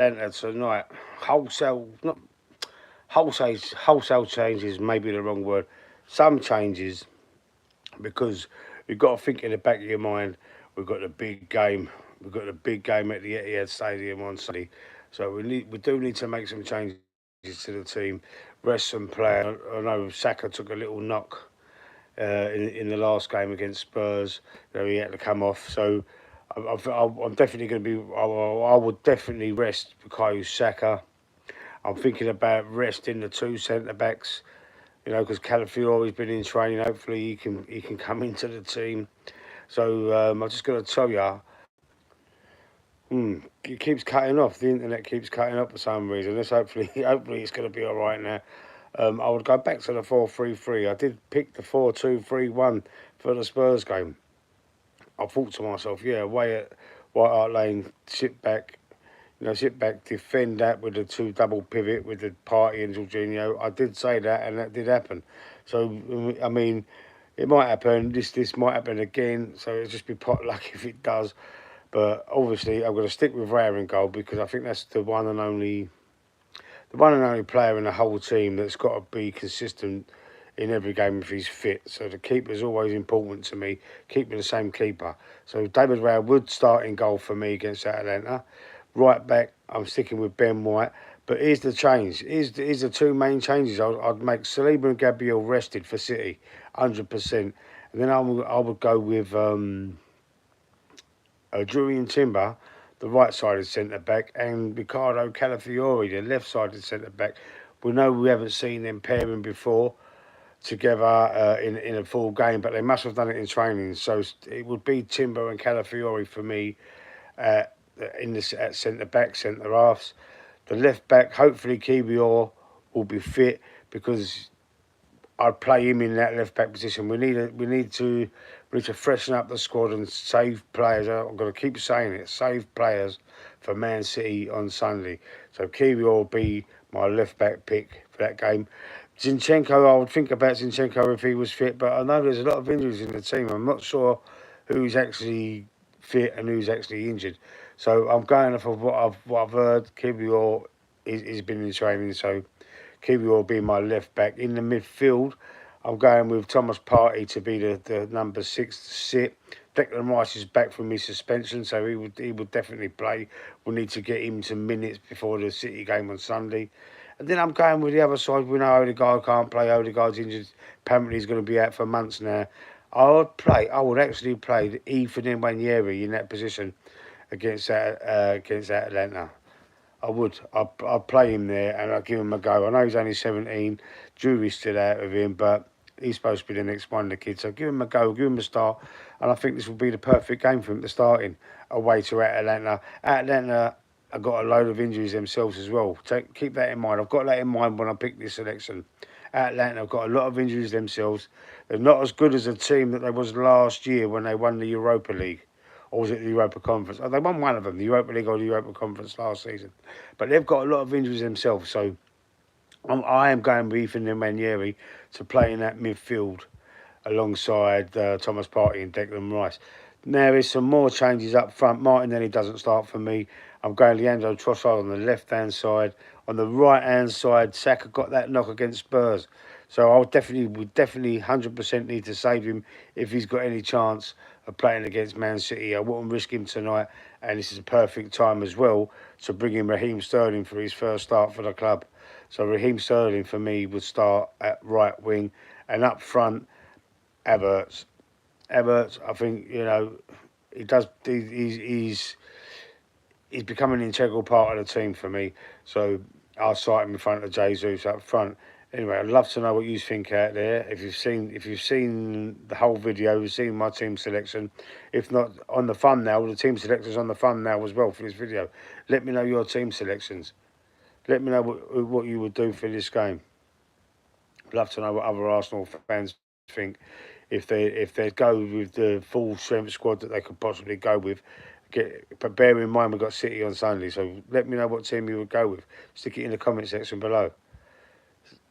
Atlanta tonight. Wholesale, not wholesale changes, maybe the wrong word. Some changes because you've got to think in the back of your mind. We've got the big game. We've got the big game at the Etihad Stadium on Sunday, so we do need to make some changes to the team, rest some players. I know Saka took a little knock in the last game against Spurs. He had to come off. So I'm definitely going to be. I would definitely rest Bukayo Saka. I'm thinking about resting the two centre backs. Because Calafiori's been in training. Hopefully he can come into the team. So I'm just going to tell you, it keeps cutting off. The internet keeps cutting off for some reason. Let's hopefully it's going to be all right now. I would go back to the 4-3-3. I did pick the 4-2-3-1 for the Spurs game. I thought to myself, yeah, away at White Hart Lane, sit back, defend that with the two double pivot with the Partey and Jorginho. I did say that, and that did happen. So I mean, it might happen. This might happen again. So it'll just be pot luck if it does. But obviously, I'm going to stick with Raya in goal because I think that's the one and only player in the whole team that's got to be consistent in every game if he's fit. So the keeper is always important to me, keeping the same keeper. So David Raya would start in goal for me against Atalanta. Right back, I'm sticking with Ben White. But here's the change. Here's the two main changes. I'd make Saliba and Gabriel rested for City, 100%. And then I would go with Julian Timber, the right-sided centre-back, and Ricardo Calafiori, the left-sided centre-back. We know we haven't seen them pairing before together in a full game, but they must have done it in training. So it would be Timber and Calafiori for me at centre-back, centre-halves. The left-back, hopefully Kiwior will be fit because I'd play him in that left back position. We need to freshen up the squad and save players. I'm going to keep saying it, save players for Man City on Sunday. So Kiwi will be my left back pick for that game. Zinchenko, I would think about Zinchenko if he was fit, but I know there's a lot of injuries in the team. I'm not sure who's actually fit and who's actually injured. So I'm going off of what I've heard. Kiwi is been in training, so Kiwi will be my left back. In the midfield, I'm going with Thomas Partey to be the number 6 to sit. Declan Rice is back from his suspension, so he would definitely play. We'll need to get him some minutes before the City game on Sunday. And then I'm going with the other side. We know Odegaard can't play. Odegaard's injured. Apparently he's going to be out for months now. I would actually play Ethan Nwaneri in that position against Atlanta. I would. I'd play him there and I'd give him a go. I know he's only 17. Jury's still out of him, but he's supposed to be the next one, the kid. So give him a go, give him a start. And I think this will be the perfect game for him to start in, away to Atalanta. Atalanta have got a load of injuries themselves as well. Keep that in mind. I've got that in mind when I pick this selection. Atlanta have got a lot of injuries themselves. They're not as good as a team that they was last year when they won the Europa League. Or was it the Europa Conference? Oh, they won one of them, the Europa League or the Europa Conference last season. But they've got a lot of injuries themselves, so I am going with Ethan Nwaneri to play in that midfield alongside Thomas Partey and Declan Rice. Now, there's some more changes up front. Martinelli doesn't start for me. I'm going Leandro Trossard on the left-hand side. On the right-hand side, Saka got that knock against Spurs. So I would definitely 100% need to save him if he's got any chance of playing against Man City. I wouldn't risk him tonight, and this is a perfect time as well to bring in Raheem Sterling for his first start for the club. So Raheem Sterling for me would start at right wing, and up front, Havertz. I think he does. He's become an integral part of the team for me. So I'll cite him in front of Jesus up front. Anyway, I'd love to know what you think out there. If you've seen the whole video, you've seen my team selection. If not, on the thumbnail, the team selection's on the thumbnail as well for this video. Let me know your team selections. Let me know what you would do for this game. I'd love to know what other Arsenal fans think. If they'd go with the full strength squad that they could possibly go with. But bear in mind we've got City on Sunday, so let me know what team you would go with. Stick it in the comment section below.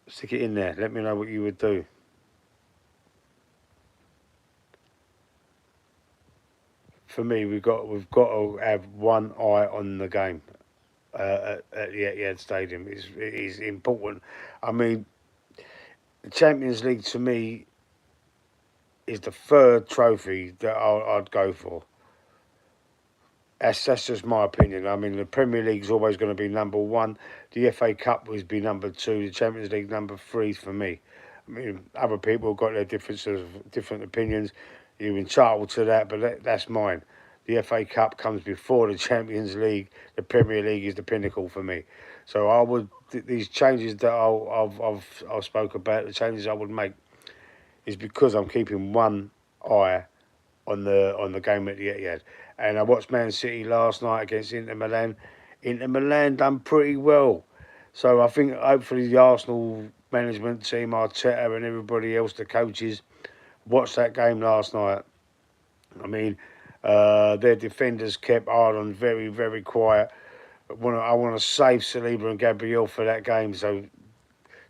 Stick it in there. Let me know what you would do. For me, we've got to have one eye on the game. at the Etihad Stadium. It is important. I mean, the Champions League to me is the third trophy that I'd go for. That's just my opinion. I mean, the Premier League's always going to be number one. The FA Cup would be number two. The Champions League number three for me. I mean, other people have got their differences, different opinions. You're entitled to that, but that's mine. The FA Cup comes before the Champions League. The Premier League is the pinnacle for me. So I would these changes that I've spoke about, the changes I would make is because I'm keeping one eye on the game at the Etihad. And I watched Man City last night against Inter Milan. Inter Milan done pretty well. So I think hopefully the Arsenal management team, Arteta and everybody else, the coaches, watched that game last night. I mean, their defenders kept Ireland very, very quiet. I want to save Saliba and Gabriel for that game, so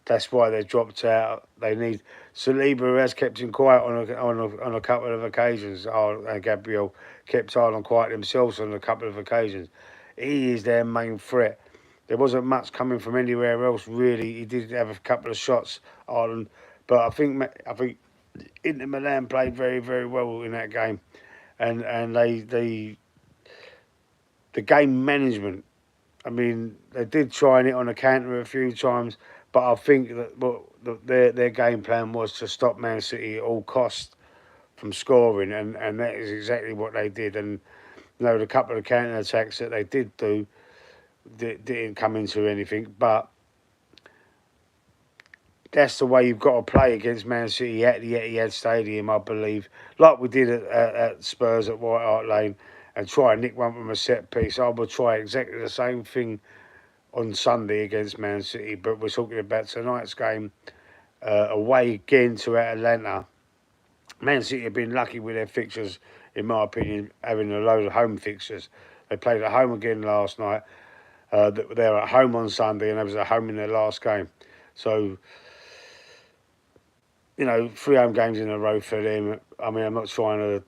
that's why they dropped out. They need Saliba has kept him quiet on a couple of occasions. And Gabriel kept Ireland quiet themselves on a couple of occasions. He is their main threat. There wasn't much coming from anywhere else really. He did have a couple of shots, Ireland, but I think Inter Milan played very, very well in that game, and the game management. I mean, they did try it on a counter a few times, but I think that their game plan was to stop Man City at all costs from scoring, and that is exactly what they did. And the couple of counter attacks that they did do didn't come into anything, but that's the way you've got to play against Man City at the Etihad Stadium, I believe, like we did at Spurs at White Hart Lane, and try and nick one from a set piece. I would try exactly the same thing on Sunday against Man City, but we're talking about tonight's game away again to Atalanta. Man City have been lucky with their fixtures, in my opinion, having a load of home fixtures. They played at home again last night. They're at home on Sunday, and they was at home in their last game. So, 3 home games in a row for them. I mean, I'm not trying to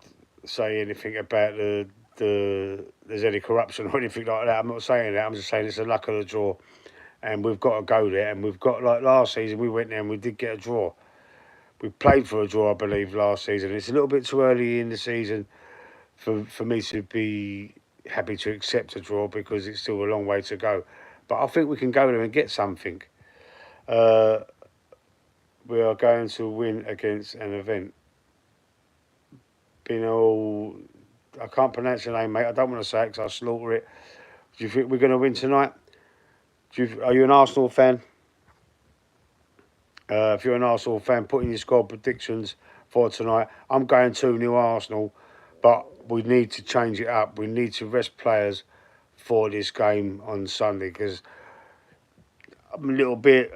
say anything about there's any corruption or anything like that. I'm not saying that. I'm just saying it's the luck of the draw, and we've got to go there. And we've got, like last season, we went there and we did get a draw. We played for a draw, I believe, last season. It's a little bit too early in the season for me to be happy to accept a draw because it's still a long way to go. But I think we can go there and get something. We are going to win against an event. I can't pronounce your name, mate. I don't want to say it because I'll slaughter it. Do you think we're going to win tonight? Are you an Arsenal fan? If you're an Arsenal fan, put in your score predictions for tonight. I'm going 2-0 Arsenal, but we need to change it up. We need to rest players for this game on Sunday because I'm a little bit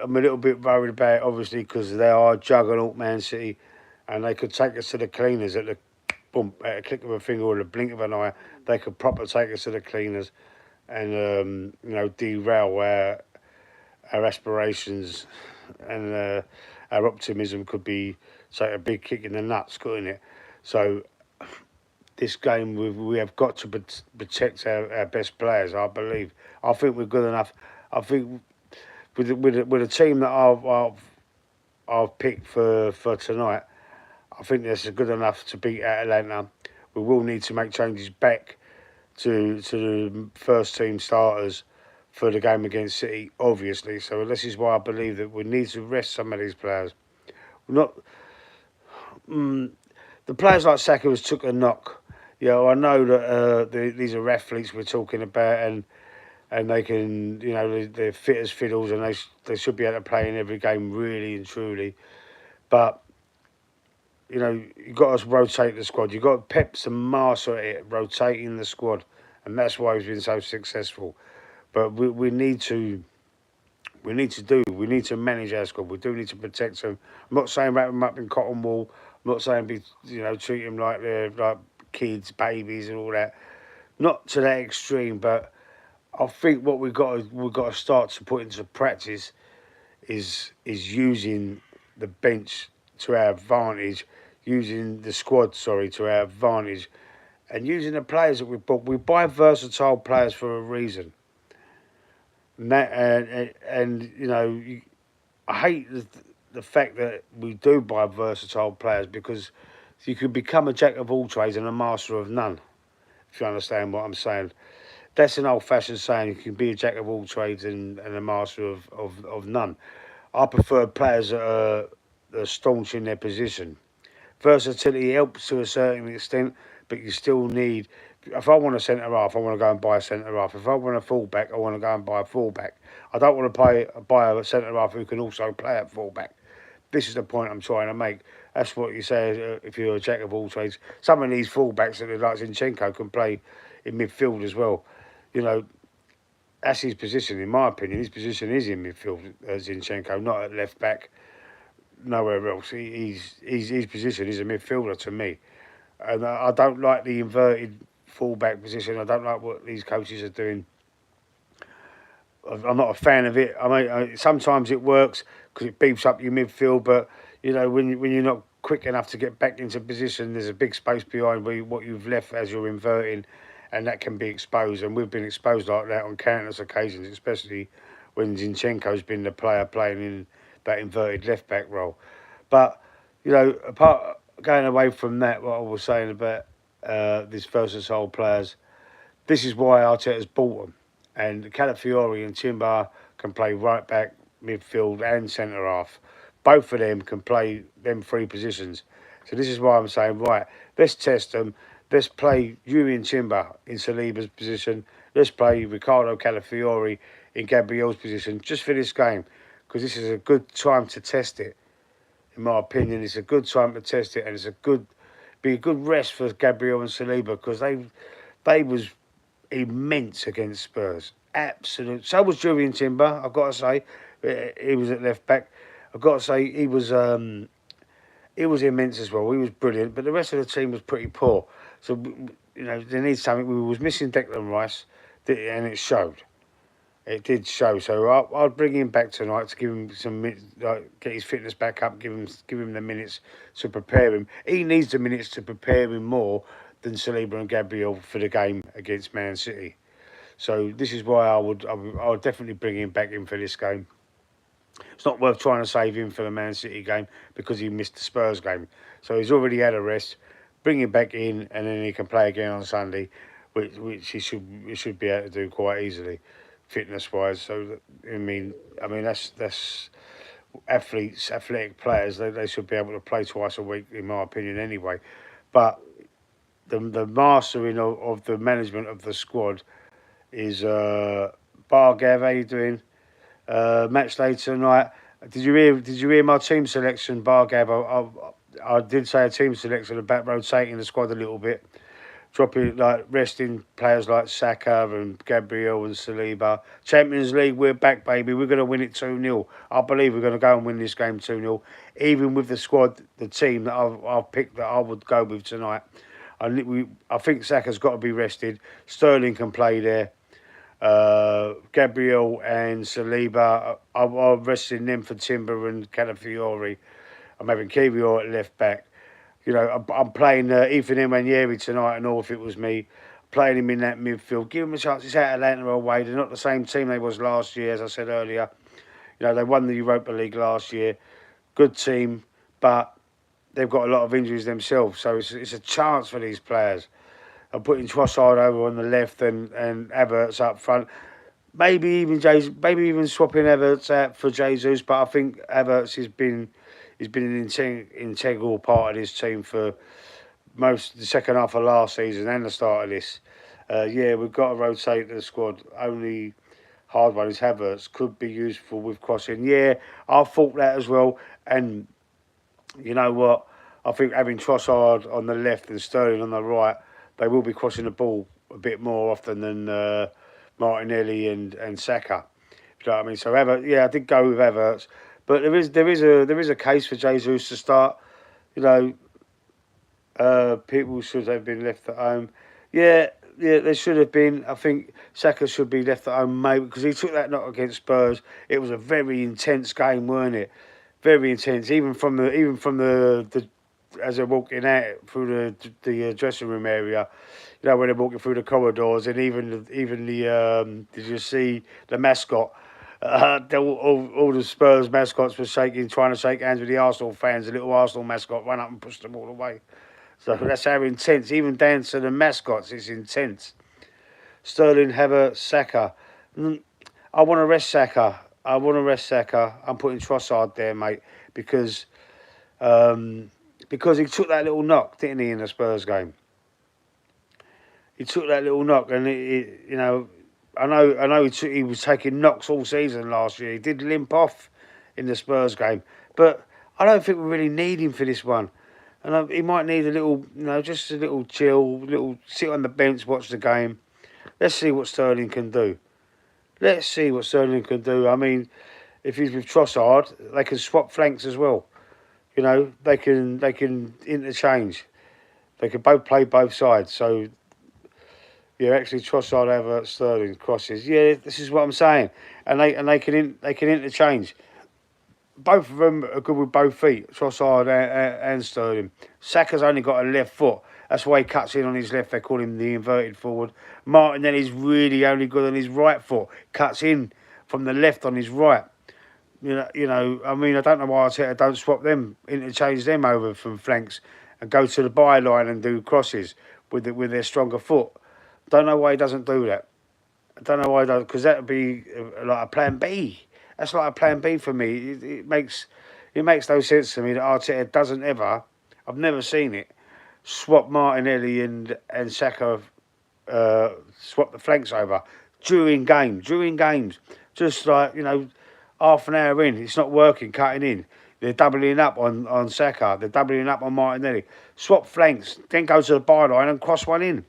worried about it, obviously, because they are juggernaut Man City, and they could take us to the cleaners at a click of a finger or the blink of an eye. They could proper take us to the cleaners, and derail our aspirations, and our optimism could be take a big kick in the nuts, couldn't it? So this game we have got to protect our best players. I believe. I think we're good enough. I think with a team that I've picked for tonight, I think that's good enough to beat Atalanta. We will need to make changes back to the first team starters for the game against City, obviously. So this is why I believe that we need to rest some of these players. The players like Saka has took a knock. I know that these are athletes we're talking about, and they can, they're fit as fiddles, and they should be able to play in every game, really and truly. But you've got to rotate the squad. You've got Pep's a master at it, rotating the squad, and that's why he's been so successful. But we need to manage our squad. We do need to protect them. I'm not saying wrap them up in cotton wool. I'm not saying treat them like they're like kids, babies, and all that. Not to that extreme, but I think what we've got to start to put into practice is using the bench to our advantage, using the squad, to our advantage, and using the players that we bought. We buy versatile players for a reason. And you know, I hate the fact that we do buy versatile players because you can become a jack of all trades and a master of none. If you understand what I'm saying, that's an old-fashioned saying. You can be a jack of all trades and a master of none. I prefer players that are staunch in their position. Versatility helps to a certain extent, but you still need. If I want a centre half, I want to go and buy a centre half. If I want a fullback, I want to go and buy a fullback. I don't want to buy a centre half who can also play at fullback. This is the point I'm trying to make. That's what you say if you're a jack of all trades. Some of these fullbacks that are like Zinchenko can play in midfield as well. You know, that's his position, in my opinion. His position is in midfield, Zinchenko, not at left back, nowhere else. His position is a midfielder to me. And I don't like the inverted fullback position. I don't like what these coaches are doing. I'm not a fan of it. I mean, sometimes it works because it beefs up your midfield, but you know when you're not quick enough to get back into position, there's a big space behind what you've left as you're inverting, and that can be exposed. And we've been exposed like that on countless occasions, especially when Zinchenko's been the player playing in that inverted left back role. But you know, apart going away from that, what I was saying about these versatile players, this is why Arteta's bought them. And Calafiori and Timber can play right back, midfield, and centre half. Both of them can play them three positions. So this is why I'm saying, right, let's test them. Let's play Yuri and Timber in Saliba's position. Let's play Ricardo Calafiori in Gabriel's position just for this game. Because this is a good time to test it. In my opinion, it's a good time to test it, and it's be a good rest for Gabriel and Saliba because they was immense against Spurs. Absolute. So was Julian Timber. I've got to say, he was at left back. I've got to say he was immense as well. He was brilliant, but the rest of the team was pretty poor. So you know they need something. We was missing Declan Rice, and it showed. It did show. So I'll bring him back tonight to give him some get his fitness back up. Give him the minutes to prepare him. He needs the minutes to prepare him more than Saliba and Gabriel for the game against Man City. So this is why I would definitely bring him back in for this game. It's not worth trying to save him for the Man City game because he missed the Spurs game. So he's already had a rest. Bring him back in, and then he can play again on Sunday, which he should be able to do quite easily, fitness wise. So I mean that's athletic players. They should be able to play twice a week, in my opinion, anyway. But the mastering of the management of the squad is Bargav. How you doing? Match day tonight. Did you hear my team selection, Bargav? I did say a team selection about rotating the squad a little bit, dropping resting players like Saka and Gabriel and Saliba. Champions League, we're back, baby. We're going to win it 2-0. I believe we're going to go and win this game 2-0, even with the squad, the team that I've picked that I would go with tonight. I think Saka's got to be rested. Sterling can play there. Gabriel and Saliba, I'm resting them for Timber and Calafiori. I'm having Kiwior at left back. You know, I'm playing Ethan Nwaneri tonight, and all if it was me, playing him in that midfield. Give him a chance. It's Atalanta away. They're not the same team they was last year, as I said earlier. You know, they won the Europa League last year. Good team, but they've got a lot of injuries themselves, so it's a chance for these players. I'm putting Trossard over on the left and Havertz up front. Maybe even swapping Havertz out for Jesus, but I think Havertz has been an integral part of this team for most the second half of last season and the start of this. We've got to rotate the squad. Only hard one is Havertz. Could be useful with crossing. Yeah, I thought that as well, and you know what? I think having Trossard on the left and Sterling on the right, they will be crossing the ball a bit more often than Martinelli and Saka. You know what I mean? So I did go with Havertz, but there is a case for Jesus to start. You know, people should have been left at home. Yeah, they should have been. I think Saka should be left at home, maybe, because he took that knock against Spurs. It was a very intense game, weren't it? Very intense, even from the as they're walking out through the dressing room area, when they're walking through the corridors, and even the did you see the mascot? All the Spurs mascots were trying to shake hands with the Arsenal fans. The little Arsenal mascot ran up and pushed them all away. So that's how intense, even down to the mascots, it's intense. Sterling, Havertz, Saka. I want to rest Saka. I'm putting Trossard there, mate, because he took that little knock, didn't he, in the Spurs game? He took that little knock, and I know he was taking knocks all season last year. He did limp off in the Spurs game, but I don't think we really need him for this one. And he might need a little, just a little chill, little sit on the bench, watch the game. Let's see what Sterling can do. I mean, if he's with Trossard, they can swap flanks as well. They can interchange. They can both play both sides. So, yeah, actually, Trossard, Havertz, Sterling crosses. Yeah, this is what I'm saying, and they can interchange. Both of them are good with both feet, Trossard and Sterling. Saka's only got a left foot. That's why he cuts in on his left. They call him the inverted forward. Martinelli's really only good on his right foot. Cuts in from the left on his right. I mean, I don't know why Arteta don't swap them, interchange them over from flanks and go to the byline and do crosses with their stronger foot. Don't know why he doesn't do that. I don't know why he does, because that would be like a plan B. That's like a plan B for me. It makes no sense to me that Arteta doesn't ever, I've never seen it, swap Martinelli and Saka, swap the flanks over during games. Just like, half an hour in, it's not working, cutting in. They're doubling up on Saka. They're doubling up on Martinelli. Swap flanks, then go to the byline and cross one in.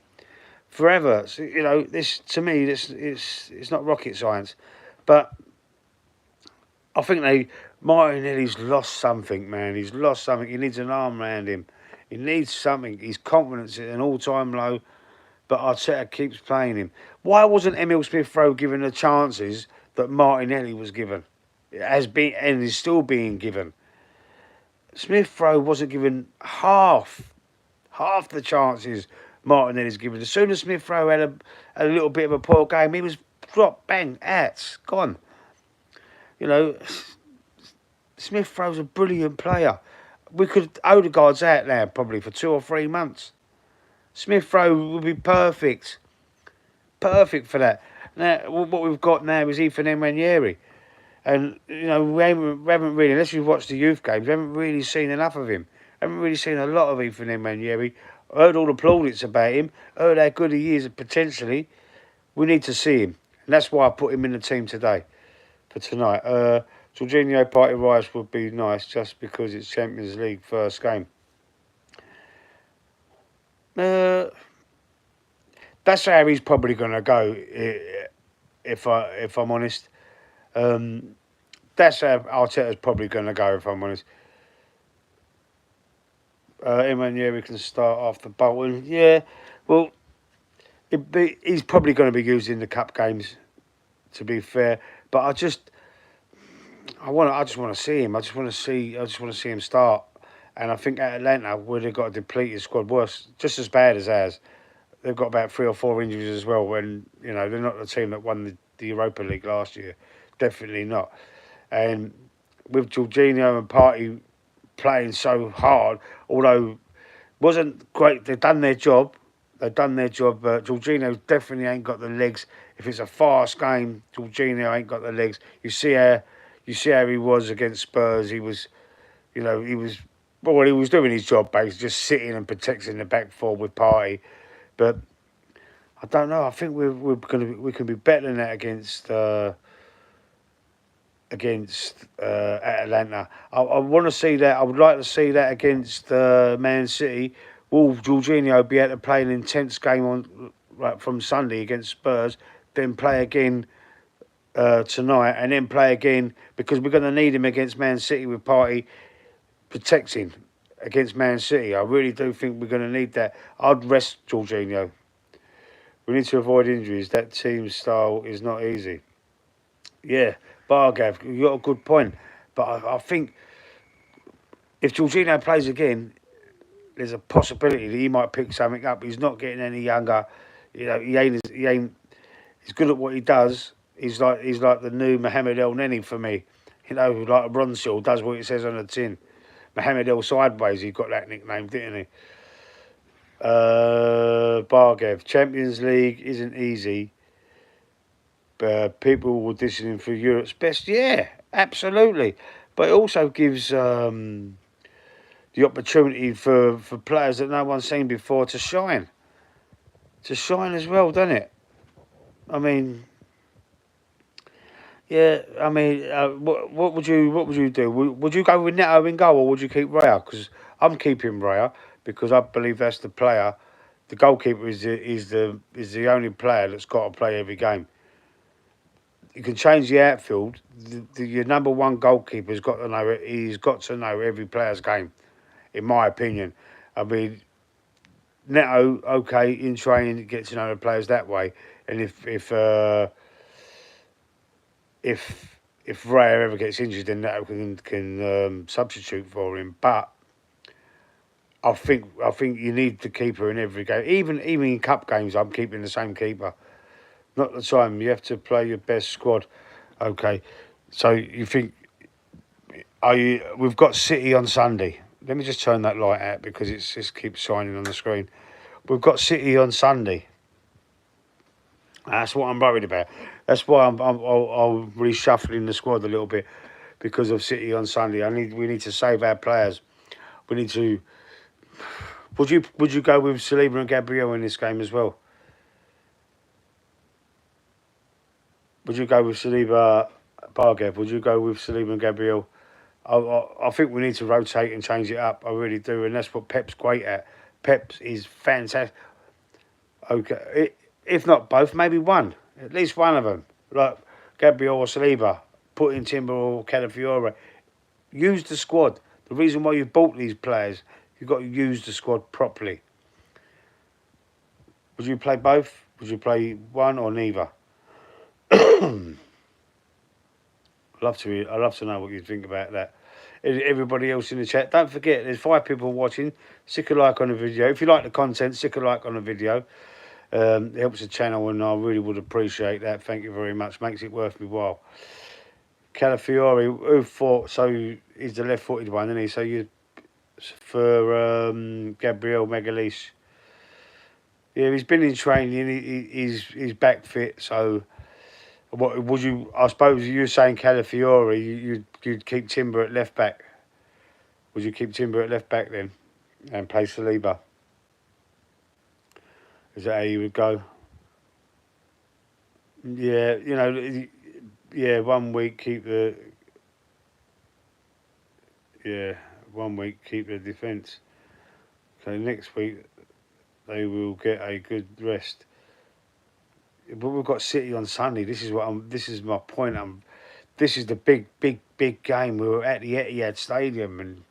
Forever. So, this, to me, it's not rocket science. But I think Martinelli's lost something, man. He's lost something. He needs an arm around him. He needs something. His confidence is at an all-time low, but Arteta keeps playing him. Why wasn't Emil Smith-Rowe given the chances that Martinelli was given? It has been and is still being given. Smith-Rowe wasn't given half the chances Martinelli's given. As soon as Smith-Rowe had a little bit of a poor game, he was dropped, bang, gone. Smith-Rowe's a brilliant player. Odegaard's out now probably for 2 or 3 months. Smith-Rowe would be perfect for that. Now, what we've got now is Ethan Nwaneri. And, we haven't really, unless you've watched the youth games, we haven't really seen enough of him. Haven't really seen a lot of Ethan Nwaneri. Heard all the plaudits about him. Heard how good he is potentially. We need to see him. And that's why I put him in the team today, for tonight. Jorginho, Partey, Raya would be nice just because it's Champions League first game. That's how he's probably going to go, if I'm honest. That's how Arteta's probably going to go, if I'm honest. Nwaneri can start after Bolton. Yeah, well, he's probably going to be used in the cup games, to be fair. But I just want to see him. I just want to see him start. And I think at Atalanta, where they've got a depleted squad, worse, just as bad as ours, they've got about 3 or 4 injuries as well. When they're not the team that won the Europa League last year, definitely not. And with Jorginho and Partey playing so hard, although wasn't great, they've done their job. But Jorginho definitely ain't got the legs. If it's a fast game, Jorginho ain't got the legs. You see how he was against Spurs. He was doing his job, basically, just sitting and protecting the back four with Partey. But I don't know. I think we can be better than that against Atalanta. I want to see that. I would like to see that against Man City. Will Jorginho be able to play an intense game from Sunday against Spurs, then play again tonight, and then play again, because we're going to need him against Man City with Partey protecting against Man City. I really do think we're going to need that. I'd rest Jorginho. We need to avoid injuries. That team style is not easy. Yeah, Bargav, you got a good point. But I think if Jorginho plays again, there's a possibility that he might pick something up. He's not getting any younger. You know, he ain't. He's good at what he does. He's like the new Mohamed El Neni for me. You know, like a Ronsil does what it says on the tin. Mohamed El Sideways, he got that nickname, didn't he? Bargev, Champions League isn't easy. People auditioning for Europe's best. Yeah, absolutely. But it also gives the opportunity for players that no one's seen before to shine. To shine as well, doesn't it? I mean, yeah. I mean, what would you do? Would you go with Neto in goal, or would you keep Raya? Because I'm keeping Raya because I believe that's the player. The goalkeeper is the only player that's got to play every game. You can change the outfield. Your number one goalkeeper's got to know it. He's got to know every player's game, in my opinion. I mean, Neto, okay, in training, get to know the players that way. And if Raya ever gets injured, then Neto can substitute for him. But I think you need the keeper in every game. Even in cup games, I'm keeping the same keeper. Not the time. You have to play your best squad. Okay. So you think we've got City on Sunday. Let me just turn that light out because it just keeps shining on the screen. We've got City on Sunday. That's what I'm worried about. That's why I'm reshuffling the squad a little bit because of City on Sunday. We need to save our players. We need to. Would you go with Saliba and Gabriel in this game as well? Would you go with Saliba, Bargev? Would you go with Saliba and Gabriel? I think we need to rotate and change it up. I really do, and that's what Pep's great at. Pep is fantastic. Okay, if not both, maybe one. At least one of them, like Gabriel or Saliba. Put in Timber or Calafiori. Use the squad. The reason why you bought these players, you've got to use the squad properly. Would you play both? Would you play one or neither? I'd love to know what you think about that. Everybody else in the chat, don't forget there's 5 people watching. Stick a like on the video. If you like the content, stick a like on the video. It helps the channel, and I really would appreciate that. Thank you very much. Makes it worth my while. Calafiori, who thought so? He's the left-footed one, isn't he? So you for Gabriel Magalhaes. Yeah, he's been in training. He's back fit. So. What would you? I suppose you're saying Calafiori. You'd keep Timber at left back. Would you keep Timber at left back then, and play Saliba? Is that how you would go? Yeah, yeah. 1 week keep the. Yeah, 1 week keep the defence. So next week they will get a good rest. But we've got City on Sunday. This is my point. This is the big game. We were at the Etihad Stadium, and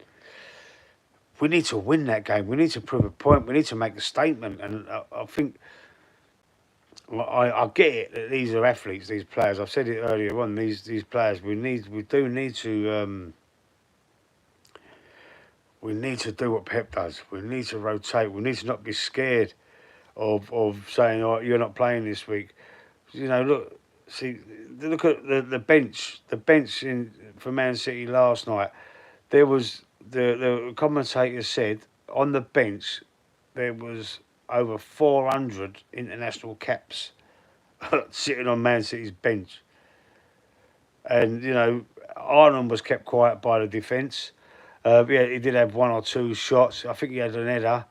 we need to win that game. We need to prove a point. We need to make a statement. And I think I get it that these are athletes, these players. I've said it earlier on. These players, we do need to. We need to do what Pep does. We need to rotate. We need to not be scared of saying, "Oh, you're not playing this week." Look at the bench. The bench for Man City last night. There was the commentator said on the bench there was over 400 international caps sitting on Man City's bench, and Arnold was kept quiet by the defence. Yeah, he did have 1 or 2 shots. I think he had an header.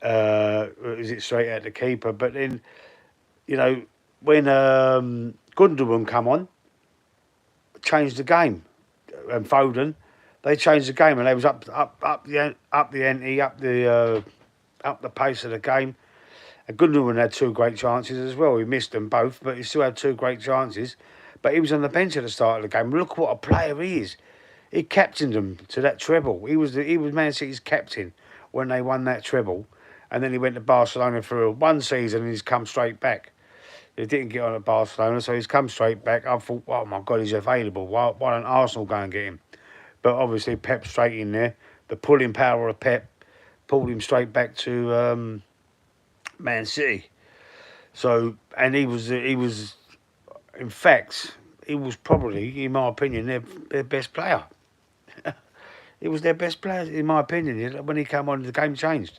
Is it straight at the keeper? But then, when Gundogan come on, changed the game, and Foden, they changed the game, and they was up the ante, up the pace of the game. And Gundogan had 2 great chances as well. He missed them both, but he still had 2 great chances. But he was on the bench at the start of the game. Look what a player he is. He captained them to that treble. He was Man City's captain when they won that treble. And then he went to Barcelona for 1 season and he's come straight back. He didn't get on at Barcelona, so he's come straight back. I thought, oh my God, he's available. Why don't Arsenal go and get him? But obviously Pep's straight in there. The pulling power of Pep. pulled him straight back to Man City. So, and he was, in fact, he was probably, in my opinion, their best player. He was their best player, in my opinion. When he came on, the game changed.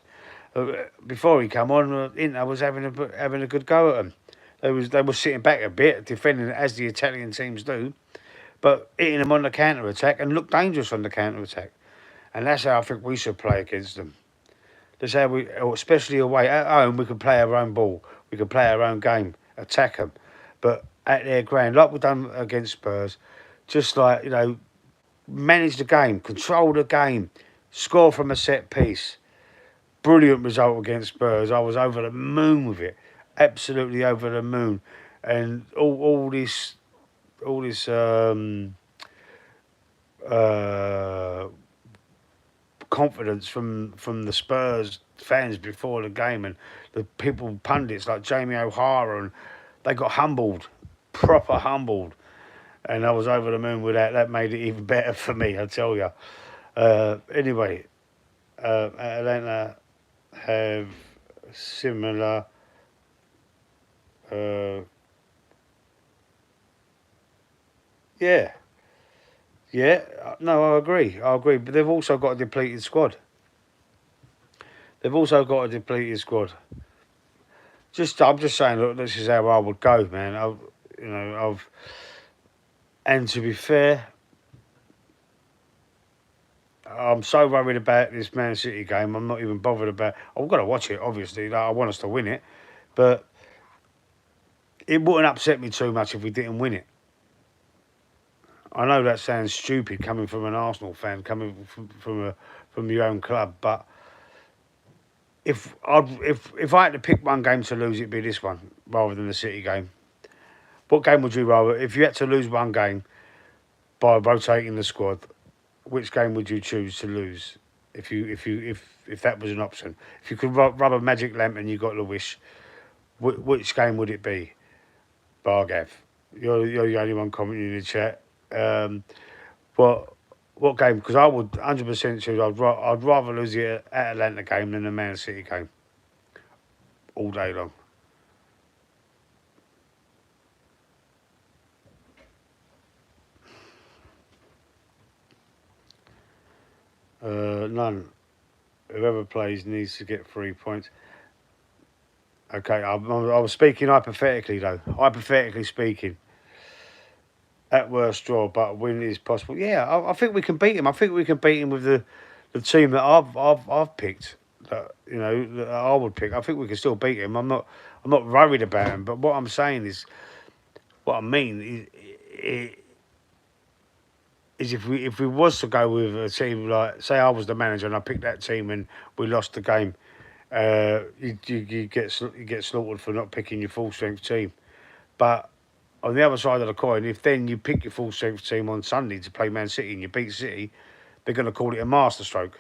Before he came on, Inter was having a good go at them. They were sitting back a bit, defending as the Italian teams do, but hitting them on the counter attack and looked dangerous on the counter attack. And that's how I think we should play against them. That's how we, especially away at home, we can play our own ball, we can play our own game, attack them. But at their ground, like we've done against Spurs, just like manage the game, control the game, score from a set piece. Brilliant result against Spurs. I was over the moon with it, absolutely over the moon, and all this confidence from the Spurs fans before the game and the people pundits like Jamie O'Hara, and they got humbled, proper humbled, and I was over the moon with that. That made it even better for me, I tell you. Anyway, Atalanta have similar yeah. No, I agree, but they've also got a depleted squad. I'm just saying, look, this is how I would go, man. And to be fair, I'm so worried about this Man City game. I'm not even bothered about. I've got to watch it, obviously. Like, I want us to win it, but it wouldn't upset me too much if we didn't win it. I know that sounds stupid coming from an Arsenal fan, coming from your own club, but if I had to pick one game to lose, it'd be this one rather than the City game. What game would you rather? If you had to lose one game by rotating the squad, which game would you choose to lose? If that was an option, if you could rub a magic lamp and you got the wish, which game would it be? Bargav, you're the only one commenting in the chat. What game? Because I would 100% choose. I'd rather lose the Atalanta game than the Man City game. All day long. None. Whoever plays needs to get 3 points. Okay, I was speaking hypothetically though. Hypothetically speaking. At worst draw, but a win is possible. Yeah, I think we can beat him. I think we can beat him with the team that I've picked. That I would pick. I think we can still beat him. I'm not worried about him. But what I'm saying is, what I mean is if we was to go with a team like, say I was the manager and I picked that team and we lost the game, you get slaughtered for not picking your full strength team. But on the other side of the coin, if then you pick your full strength team on Sunday to play Man City and you beat City, they're going to call it a masterstroke.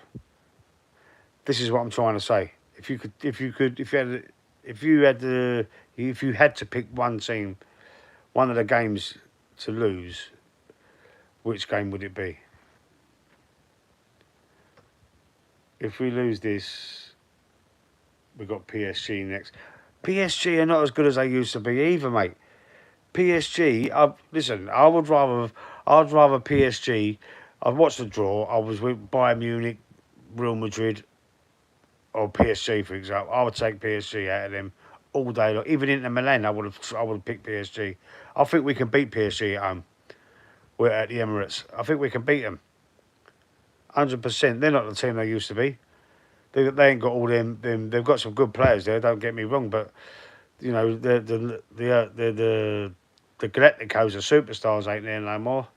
This is what I'm trying to say. If you had to pick one team, one of the games to lose, which game would it be? If we lose this, we've got PSG next. PSG are not as good as they used to be either, mate. PSG, I'd rather PSG. I've watched the draw. I was with Bayern Munich, Real Madrid, or PSG, for example. I would take PSG out of them all day long. Even Inter Milan, I would have picked PSG. I think we can beat PSG at home. We're at the Emirates. I think we can beat them. 100%. They're not the team they used to be. They ain't got all them. They've got some good players there. Don't get me wrong, but the Galacticos are superstars, ain't there no more?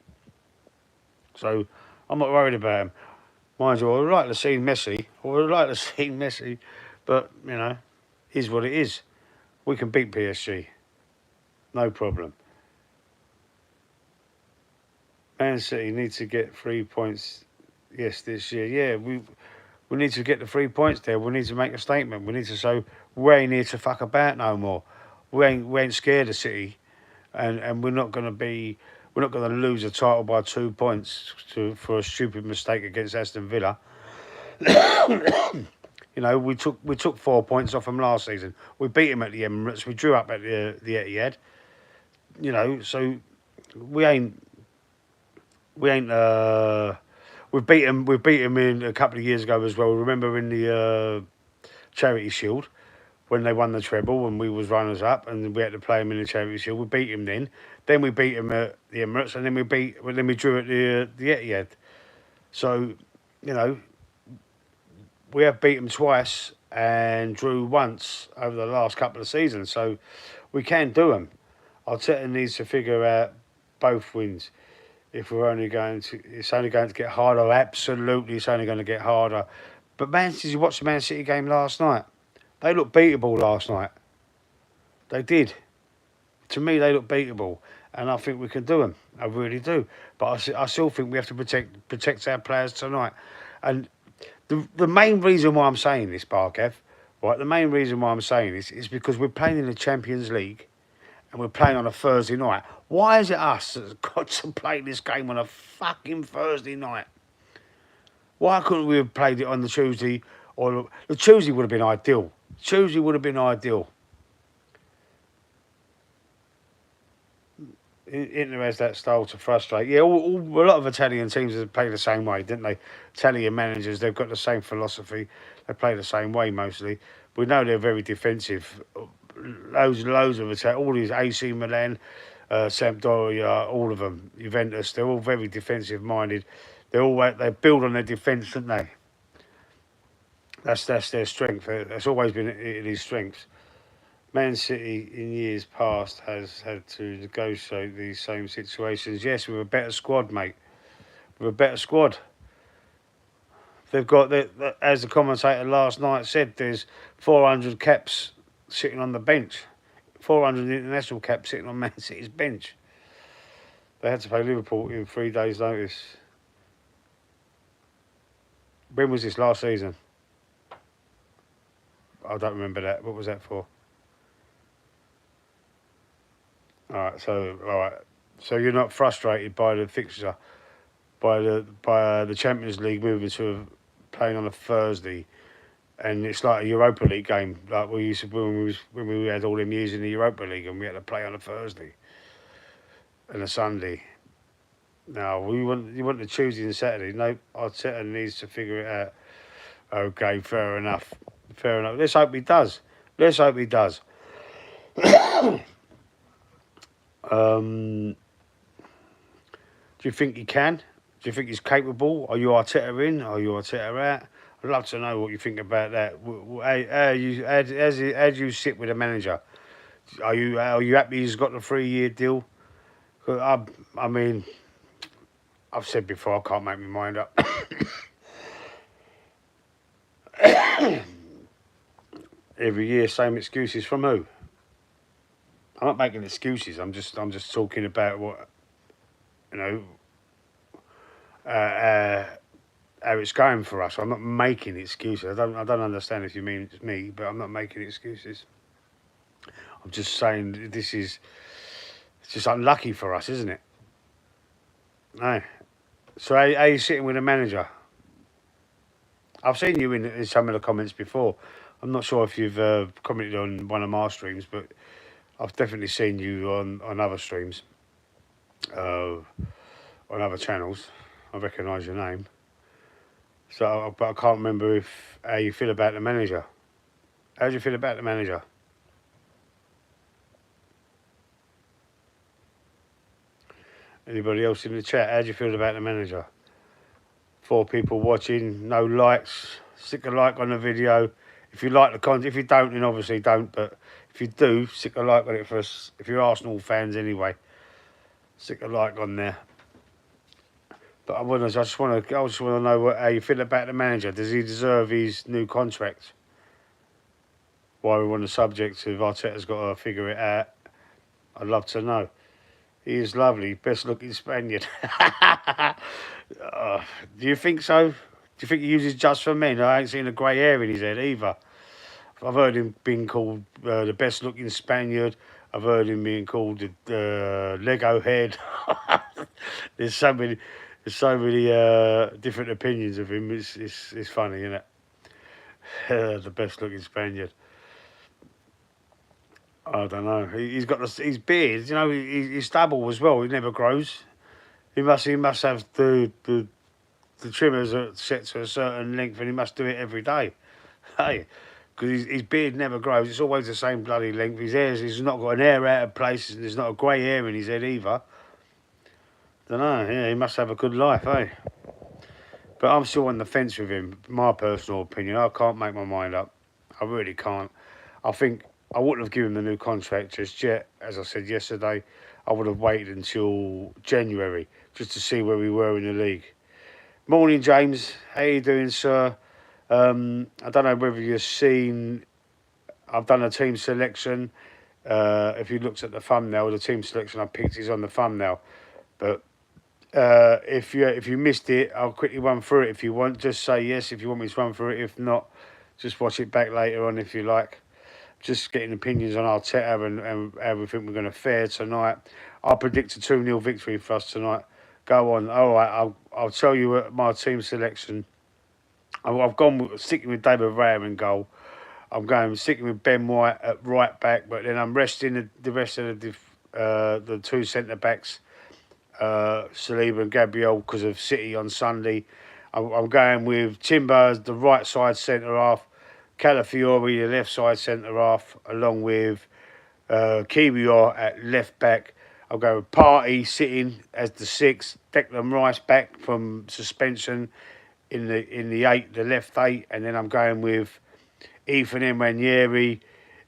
So I'm not worried about them. Mind you, I would like to see Messi. But is what it is. We can beat PSG, no problem. Man City needs to get 3 points. Yes, this year. Yeah, we need to get the 3 points there. We need to make a statement. We need to show we ain't here to fuck about no more. We ain't scared of City. And we're not going to lose a title by 2 points for a stupid mistake against Aston Villa. You know, we took 4 points off them last season. We beat them at the Emirates. We drew up at the Etihad. You know, so we ain't we ain't. We've beat them in a couple of years ago as well. Remember in the Charity Shield when they won the treble and we was runners up and we had to play them in the Charity Shield. We beat them then. Then we beat them at the Emirates and then we drew at the Etihad. So, you know, we have beat them twice and drew once over the last couple of seasons. So we can do them. Arteta needs to figure out both wins. If we're only going to, it's only going to get harder. Absolutely, it's only going to get harder. But did you watch the Man City game last night? They looked beatable last night. They did. To me, they look beatable, and I think we can do them. I really do. But I still think we have to protect our players tonight. And the main reason why I'm saying this, Barkev, right? The main reason why I'm saying this is because we're playing in the Champions League, and we're playing on a Thursday night. Why is it us that's got to play this game on a fucking Thursday night? Why couldn't we have played it on the Tuesday? Or the Tuesday would have been ideal. Tuesday would have been ideal. Inter has that style to frustrate. Yeah, a lot of Italian teams have played the same way, didn't they? Italian managers, they've got the same philosophy. They play the same way mostly. We know they're very defensive. Loads of Italian, all these AC Milan, Sampdoria, all of them, Juventus, they're all very defensive minded. They build on their defence, don't they? That's their strength. That's always been his strength. Man City in years past has had to negotiate these same situations. Yes, with a better squad, mate. With a better squad. They've got, as the commentator last night said, there's 400 caps sitting on the bench. 400 international caps sitting on Man City's bench. They had to play Liverpool in 3 days' notice. When was this last season? I don't remember that. What was that for? All right. So you're not frustrated by the fixture, by the Champions League moving to playing on a Thursday, and it's like a Europa League game, like we used to when we had all them years in the Europa League, and we had to play on a Thursday and a Sunday. No, you want the Tuesday and Saturday. No, Arteta needs to figure it out. Okay, fair enough. Let's hope he does. Do you think he can? Do you think he's capable? Are you Arteta in? Are you Arteta out? I'd love to know what you think about that. How do you sit with a manager? Are you happy he's got the 3-year deal? I mean, I've said before, I can't make my mind up. Every year, same excuses from who? I'm not making excuses. I'm just talking about what, you know, how it's going for us. I'm not making excuses. I don't understand if you mean it's me, but I'm not making excuses. I'm just saying it's just unlucky for us, isn't it? No. So how are you sitting with a manager? I've seen you in some of the comments before. I'm not sure if you've commented on one of my streams, but I've definitely seen you on other streams, on other channels. I recognise your name. So, but I can't remember how you feel about the manager. How do you feel about the manager? Anybody else in the chat? How do you feel about the manager? 4 people watching, no likes. Stick a like on the video. If you like the content, if you don't, then obviously don't. But if you do, stick a like on it for us. If you're Arsenal fans anyway, stick a like on there. But I just want to know how you feel about the manager. Does he deserve his new contract? While we're on the subject of Arteta's got to figure it out, I'd love to know. He is lovely, best looking Spaniard. Do you think so? Do you think he uses just for men? I ain't seen a grey hair in his head either. I've heard him being called the best looking Spaniard. I've heard him being called the Lego head. There's so many different opinions of him. It's funny, isn't it? The best looking Spaniard. I don't know. He's got his beard. You know, he's stubble as well. He never grows. He must have the trimmers are set to a certain length, and he must do it every day. Hey, because his beard never grows. It's always the same bloody length. He's not got an hair out of place, and there's not a grey hair in his head either. Don't know. Yeah, he must have a good life, eh? But I'm still on the fence with him. My personal opinion, I can't make my mind up. I really can't. I think I wouldn't have given him the new contract just yet. As I said yesterday, I would have waited until January just to see where we were in the league. Morning, James. How you doing, sir? I don't know whether you've seen. I've done a team selection. If you looked at the thumbnail, the team selection I picked is on the thumbnail. But if you missed it, I'll quickly run through it. If you want, just say yes if you want me to run through it. If not, just watch it back later on if you like. Just getting opinions on Arteta and how we think we're going to fare tonight. I'll predict a 2-0 victory for us tonight. Go on. All right, I'll tell you my team selection. I've gone sticking with David Raya in goal. I'm going sticking with Ben White at right back, but then I'm resting the rest of the two centre backs, Saliba and Gabriel, because of City on Sunday. I'm going with Timber as the right side centre half, Calafiori the left side centre half, along with Kiwior at left back. I'll go with Partey sitting as the 6, Declan Rice back from suspension in the 8, the left 8, and then I'm going with Ethan Nwaneri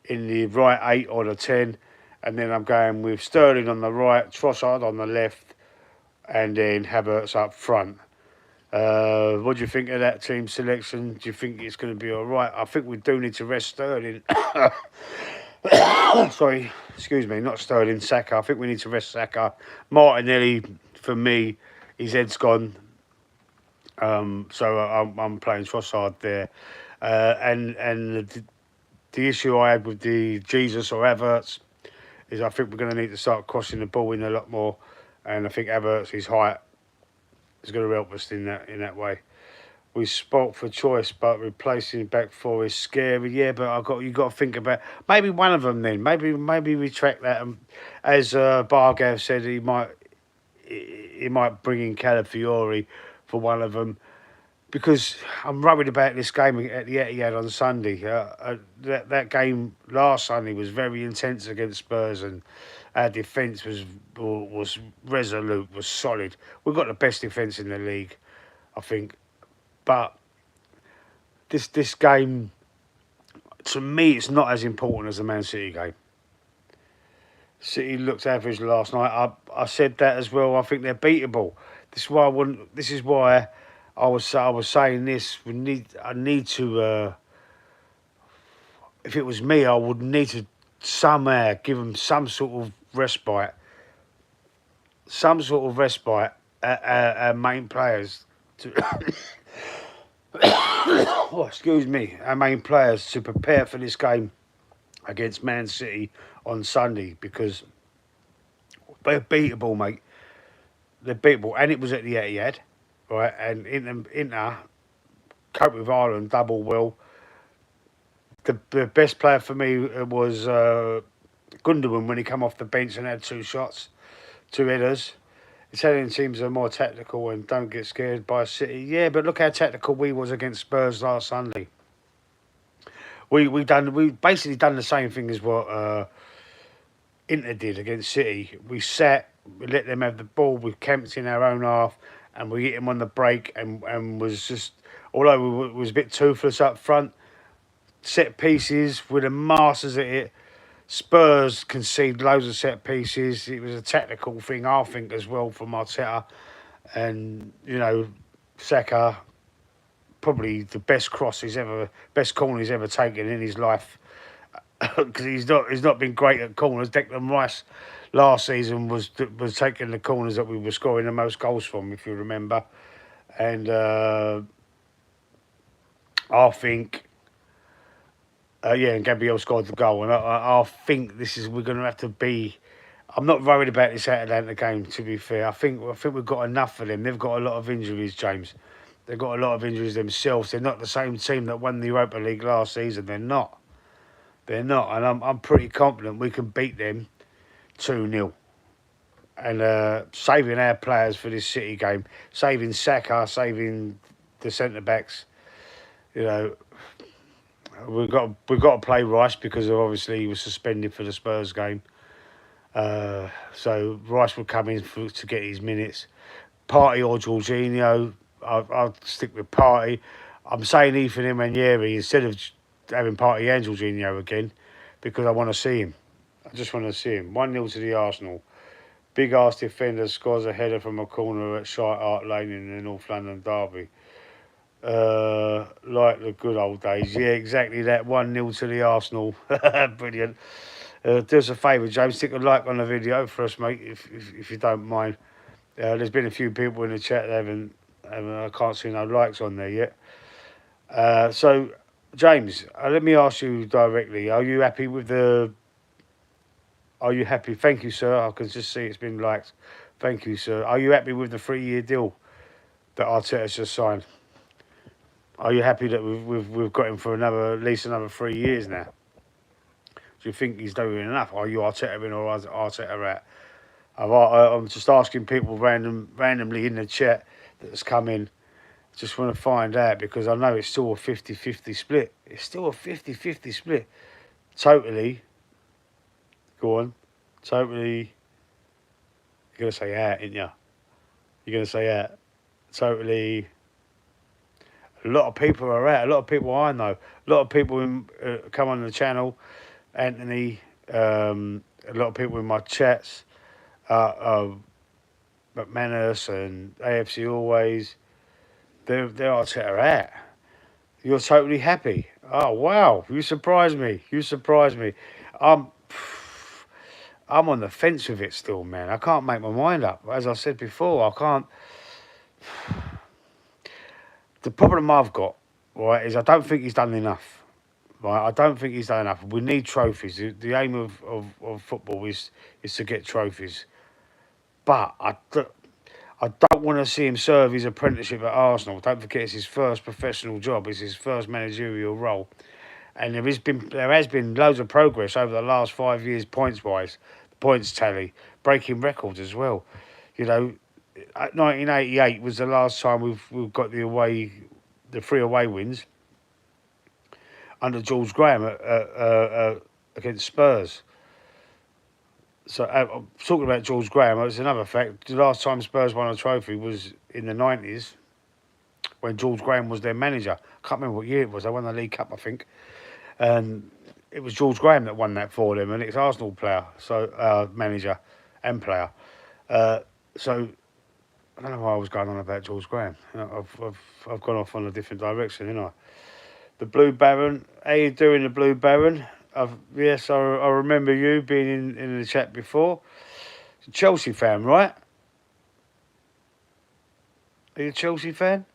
in the right 8 or the 10, and then I'm going with Sterling on the right, Trossard on the left, and then Havertz up front. What do you think of that team selection? Do you think it's going to be all right? I think we do need to rest Sterling. Sorry, excuse me, not Sterling, Saka. I think we need to rest Saka. Martinelli, for me, his head's gone. So I'm playing Trossard there. And the issue I had with the Jesus or Havertz is I think we're going to need to start crossing the ball in a lot more. And I think Havertz, his height, is going to help us in that way. We spoke for choice, but replacing back four is scary. Yeah, but you got to think about maybe one of them then. Maybe retract that. As Bargav said, he might bring in Calafiori for one of them, because I'm worried about this game at the Etihad on Sunday. That game last Sunday was very intense against Spurs, and our defence was resolute, was solid. We've got the best defence in the league, I think. But this game, to me, it's not as important as the Man City game. City looked average last night. I said that as well. I think they're beatable. This is why I was saying this. I need to. If it was me, I would need to somehow give them some sort of respite. Our main players to. Excuse me. Our main players to prepare for this game against Man City on Sunday, because they're beatable, mate. They're beatable, and it was at the Etihad, right? And Inter cope with Ireland double well. The best player for me was Gundogan when he came off the bench and had 2 shots, 2 headers. Italian teams are more tactical and don't get scared by City. Yeah, but look how tactical we was against Spurs last Sunday. We basically done the same thing as what Inter did against City. We let them have the ball. We camped in our own half, and we hit them on the break. And was just, although we was a bit toothless up front, set pieces, we're the masters at it. Spurs concede loads of set pieces. It was a tactical thing, I think, as well, from Arteta. And, Saka, probably the best corner he's ever taken in his life. Because he's not been great at corners. Declan Rice last season was taking the corners that we were scoring the most goals from, if you remember. And I think... and Gabriel scored the goal, and I think we're going to have to be. I'm not worried about this Atalanta game, to be fair. I think we've got enough for them. They've got a lot of injuries, James. They've got a lot of injuries themselves. They're not the same team that won the Europa League last season. They're not. They're not. And I'm pretty confident we can beat them 2-0. And saving our players for this City game, saving Saka, saving the centre backs. You know, we've got to play Rice because obviously he was suspended for the Spurs game. So Rice will come in to get his minutes. Partey or Jorginho, I'll stick with Partey. I'm saying Ethan Nwaneri instead of having Partey and Jorginho again because I want to see him. I just want to see him. 1-0 to the Arsenal. Big ass defender scores a header from a corner at Shite Hart Lane in the North London derby. Like the good old days. Yeah, exactly that. 1-0 to the Arsenal. Brilliant. Do us a favour, James. Stick a like on the video for us, mate, if you don't mind. There's been a few people in the chat that I can't see no likes on there yet. So, James, let me ask you directly. Are you happy with the... Are you happy? Thank you, sir. I can just see it's been liked. Thank you, sir. Are you happy with the 3-year deal that Arteta's just signed? Are you happy that we've got him for at least another 3 years now? Do you think he's doing enough? Are you Arteta in or is Arteta out? I'm just asking people randomly in the chat that's come in. Just want to find out because I know it's still a 50-50 split. It's still a 50-50 split. Totally. Go on. Totally. You're going to say out, ain't you? You're going to say out. Totally. A lot of people are out. A lot of people I know. A lot of people come on the channel. Anthony. A lot of people in my chats. McManus and AFC Always. They are out. You're totally happy. Oh, wow. You surprised me. You surprised me. I'm on the fence with it still, man. I can't make my mind up. As I said before, I can't... The problem I've got, right, is I don't think he's done enough. Right, I don't think he's done enough. We need trophies. The aim of football is to get trophies. But I don't want to see him serve his apprenticeship at Arsenal. Don't forget, it's his first professional job. It's his first managerial role. And there has been loads of progress over the last 5 years, points-wise. Points tally, breaking records as well. You know, 1988 was the last time we've got the 3 away wins under George Graham against Spurs. So talking about George Graham, it's another fact. The last time Spurs won a trophy was in the 90s when George Graham was their manager. I can't remember what year it was. They won the League Cup, I think. And it was George Graham that won that for them, and it's Arsenal player, so manager and player. So I don't know why I was going on about George Graham. You know, I've gone off on a different direction, you know. The Blue Baron, how you doing, the Blue Baron? Yes, I remember you being in the chat before. Chelsea fan, right? Are you a Chelsea fan?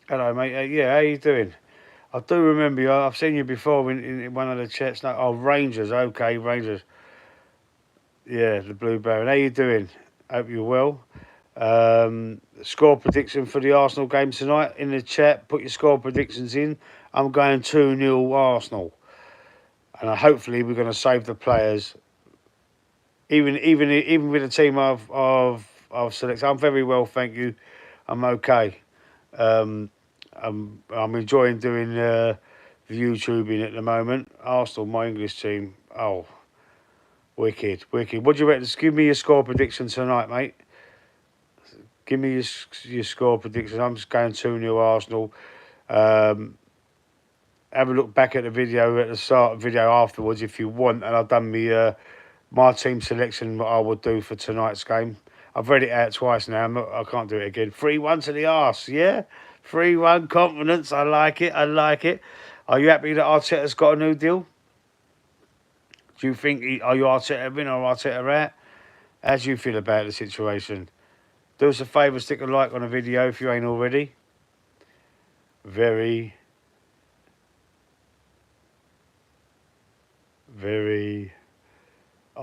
Hello, mate. Yeah, how you doing? I do remember you. I've seen you before in one of the chats. No, oh, Rangers. Okay, Rangers. Yeah, the Blue Baron. How you doing? Hope you're well. Score prediction for the Arsenal game tonight in the chat. Put your score predictions in. I'm going 2-0 Arsenal, and hopefully we're going to save the players. Even with the team I've selected, I'm very well, thank you. I'm okay. I'm enjoying doing the YouTubing at the moment. Arsenal, my English team. Oh, wicked. What do you reckon? Just give me your score prediction tonight, mate. Give me your score prediction. I'm just going 2-0 Arsenal. Have a look back at the video at the start of the video afterwards if you want. And I've done my team selection, what I would do for tonight's game. I've read it out twice now. I can't do it again. 3-1 to the arse, yeah? 3-1 confidence. I like it. Are you happy that Arteta's got a new deal? Do you think, are you Arteta in or Arteta out? How do you feel about the situation? Do us a favour, stick a like on the video if you ain't already. Very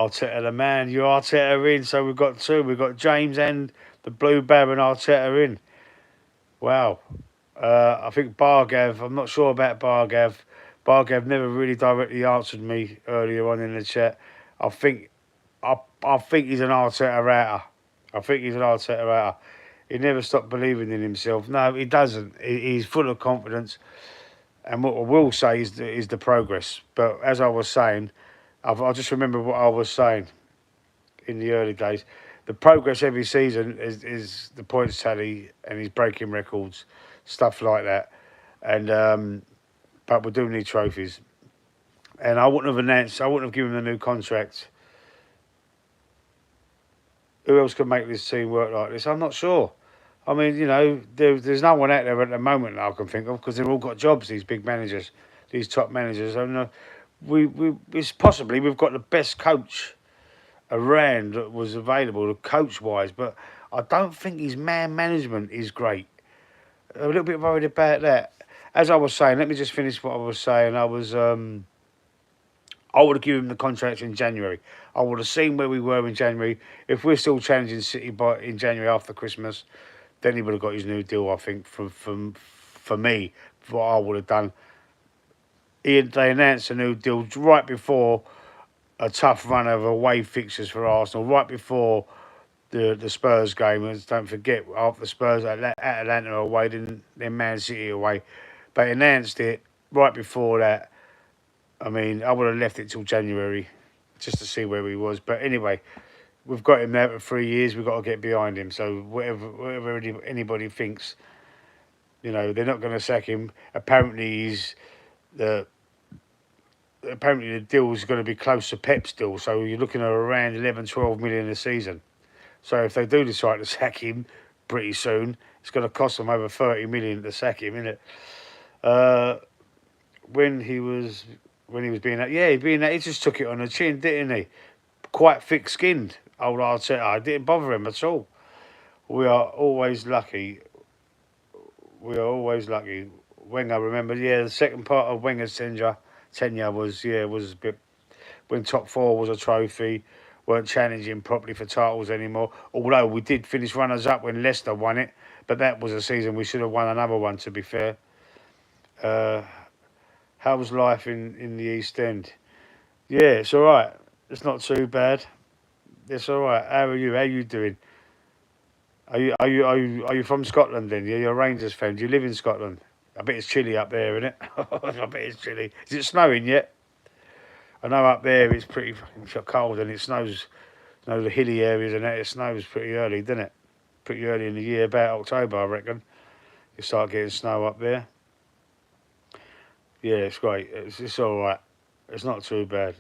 Arteta the man. You're Arteta in, so we've got two. We've got James and the Blue Baron Arteta in. Wow. I think Bargav, I'm not sure about Bargav. Bargav never really directly answered me earlier on in the chat. I think I think he's an Arteta router. I think he's an Arteta router. He never stopped believing in himself. No, he doesn't. He's full of confidence. And what I will say is the progress. But as I was saying, I just remember what I was saying in the early days. The progress every season is the points tally, and he's breaking records, stuff like that. And but we do need trophies. And I wouldn't have given him a new contract. Who else could make this team work like this? I'm not sure. I mean, you know, there's no one out there at the moment that I can think of because they've all got jobs. These big managers, these top managers. And it's possibly we've got the best coach around that was available, coach wise, but I don't think his man management is great. I'm a little bit worried about that. As I was saying, let me just finish what I was saying. I would have given him the contract in January. I would have seen where we were in January. If we're still challenging City in January after Christmas, then he would have got his new deal, I think, for me, for what I would have done. They announced a new deal right before a tough run of away fixtures for Arsenal, right before the Spurs game. And don't forget, after Spurs at Atalanta away, then Man City away. They announced it right before that. I mean, I would have left it till January just to see where he was. But anyway, we've got him there for 3 years. We've got to get behind him. So whatever anybody thinks, you know, they're not going to sack him. Apparently the deal is going to be close to Pep's deal. So you're looking at around 11, 12 million a season. So if they do decide to sack him pretty soon, it's going to cost them over 30 million to sack him, isn't it? When he was being that, he just took it on the chin, didn't he? Quite thick-skinned, old Arteta. I didn't bother him at all. We are always lucky. Wenger, remember, the second part of Wenger's tenure was a bit when top four was a trophy, weren't challenging properly for titles anymore. Although we did finish runners-up when Leicester won it, but that was a season we should have won another one, to be fair. How was life in the East End? Yeah, it's all right. It's not too bad. It's all right. How are you? How you doing? Are you from Scotland then? Yeah, you're a Rangers fan. Do you live in Scotland? I bet it's chilly up there, isn't it? I bet it's chilly. Is it snowing yet? I know up there it's pretty fucking cold and it snows. You know, the hilly areas and that, it snows pretty early, doesn't it? Pretty early in the year, about October, I reckon. You start getting snow up there. Yeah, it's great. It's all right. It's not too bad.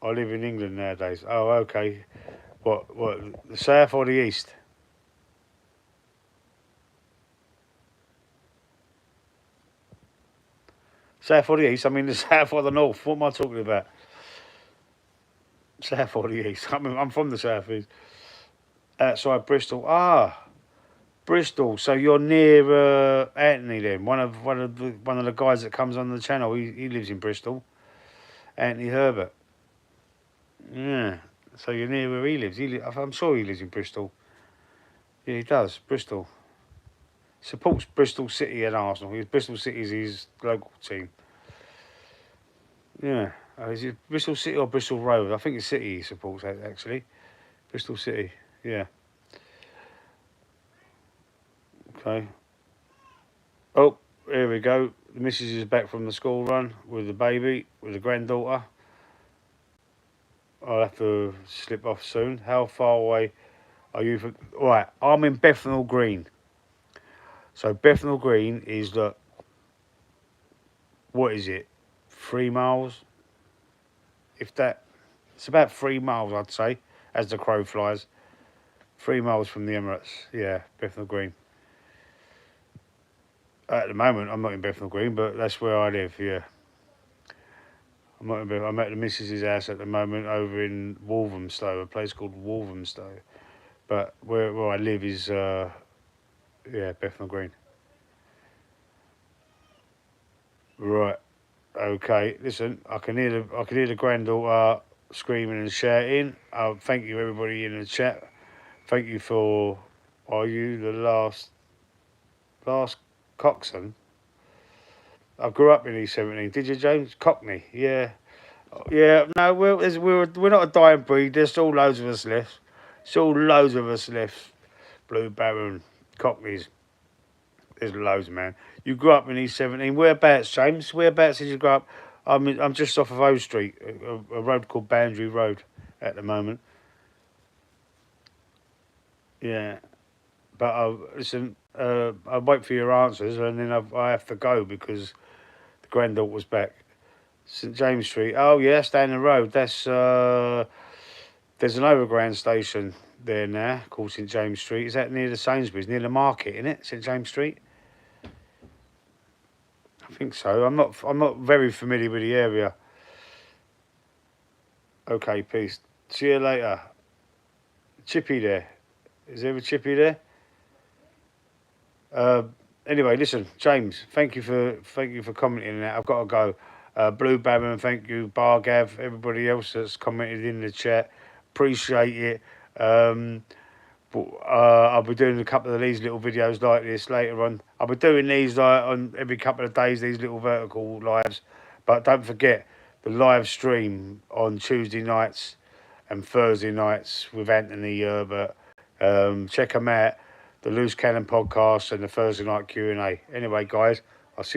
I live in England nowadays. Oh, okay. What, the south or the east? South or the east? I mean the south or the north? What am I talking about? South or the east? I'm from the south east. Outside Bristol. Ah, Bristol. So you're near Anthony then? One of the guys that comes on the channel. He lives in Bristol. Anthony Herbert. Yeah. So you're near where he lives. I'm sure he lives in Bristol. Yeah, he does. Bristol. Supports Bristol City and Arsenal. Bristol City is his local team. Yeah. Is it Bristol City or Bristol Road? I think it's City he supports, actually. Bristol City. Yeah. Okay. Oh, here we go. The missus is back from the school run with the baby, with the granddaughter. I'll have to slip off soon. How far away are you from... Right, I'm in Bethnal Green. So Bethnal Green is what is it? 3 miles? If that... It's about 3 miles, I'd say, as the crow flies. 3 miles from the Emirates. Yeah, Bethnal Green. At the moment, I'm not in Bethnal Green, but that's where I live, yeah. I'm at the missus's house at the moment over in Walthamstow, a place called Walthamstow. But where I live is, Bethnal Green. Right. Okay. Listen, I can hear the granddaughter screaming and shouting. Thank you, everybody in the chat. Thank you for. Are you the last coxswain? I grew up in E17. Did you, James? Cockney. Yeah. Yeah. No, we're not a dying breed. There's still loads of us left. Still loads of us left. Blue Baron, Cockneys. There's loads, man. You grew up in E17. Whereabouts, James? Whereabouts did you grow up? I'm just off of O Street, a road called Boundary Road at the moment. Yeah. But listen, I'll wait for your answers and then I have to go because the granddaughter's back. St James Street. Oh, yeah, that's down the road. There's an overground station there now called St James Street. Is that near the Sainsbury's, near the market, isn't it? St James Street? I think so. I'm not very familiar with the area. Okay, peace. See you later. Chippy there. Is there a Chippy there? Uh, anyway, listen, James. Thank you for commenting on that. I've got to go. Blue Baron, thank you. Bargav, everybody else that's commented in the chat, appreciate it. But I'll be doing a couple of these little videos like this later on. I'll be doing these like on every couple of days, these little vertical lives. But don't forget the live stream on Tuesday nights and Thursday nights with Anthony Herbert. Check them out. The Loose Cannon podcast and the Thursday night Q&A. Anyway, guys,